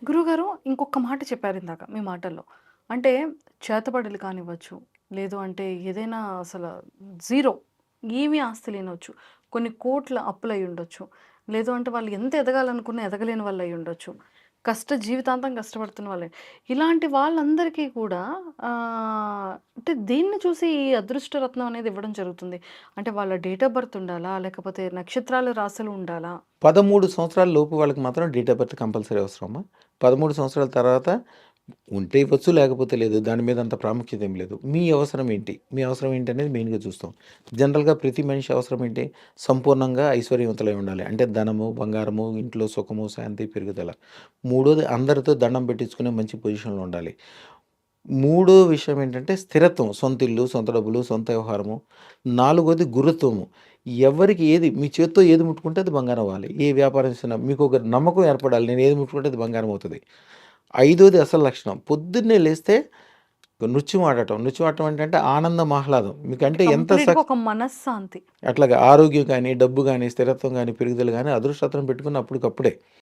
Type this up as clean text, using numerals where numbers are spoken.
గురువుగారు ఇంకొక మాట చెప్పారు ఇందాక మీ మాటల్లో. అంటే చేతబడులు కానివ్వచ్చు, లేదు అంటే ఏదైనా అసల జీరో ఏమీ ఆస్తి లేనొచ్చు. కొన్ని కోట్ల అప్పులయ్యుండొచ్చు. లేదు అంటే వాళ్ళు ఎంత ఎదగాలనుకున్నా ఎదగలేని వాళ్ళయ్యుండొచ్చు. జీవితాంతం కష్టపడుతున్న వాళ్ళే. ఇలాంటి వాళ్ళందరికీ కూడా అంటే దేన్ని చూసి ఈ అదృష్ట రత్నం అనేది ఇవ్వడం జరుగుతుంది? అంటే వాళ్ళ డేట్ ఆఫ్ బర్త్ ఉండాలా? లేకపోతే నక్షత్రాలు, రాశులు ఉండాలా? 13 సంవత్సరాల లోపు వాళ్ళకి మాత్రం డేట్ ఆఫ్ బర్త్ కంపల్సరీ అవసరమా? 13 సంవత్సరాల తర్వాత ఉంటే ఇవ్వచ్చు, లేకపోతే లేదు. దాని మీద అంత ప్రాముఖ్యత ఏం లేదు. మీ అవసరం ఏంటి? మీ అవసరం ఏంటి అనేది మెయిన్‌గా చూస్తాం. జనరల్‌గా ప్రతి మనిషి అవసరం ఏంటి? సంపూర్ణంగా ఐశ్వర్యవంతులై ఉండాలి. అంటే ధనము, బంగారము, ఇంట్లో సుఖము, శాంతి, పెరుగుదల. మూడోది అందరితో దండం పెట్టించుకునే మంచి పొజిషన్‌లో ఉండాలి. మూడో విషయం ఏంటంటే స్థిరత్వం. సొంత ఇల్లు, సొంత డబ్బులు, సొంత వ్యవహారము. నాలుగోది గురుత్వము. ఎవరికి ఏది మీ చేత్తో ఏది ముట్టుకుంటే అది బంగారం అవ్వాలి. ఏ వ్యాపారం చేసినా మీకొక నమ్మకం ఏర్పడాలి. నేను ఏది ముట్టుకుంటే అది బంగారం అవుతది. ఐదోది అసలు లక్షణం. పొద్దున్నే లేస్తే నృత్యం ఆడటం. నృత్యం ఆడటం ఏంటంటే ఆనందం, ఆహ్లాదం. అంటే మీకంటే ఎంత కంప్లీట్‌గా ఒక మనశ్శాంతి. అట్లాగా ఆరోగ్యం గాని, డబ్బు గాని, స్థిరత్వం గాని, పెరుగుదల గాని అదృష్టం పెట్టుకున్న అప్పటికప్పుడే.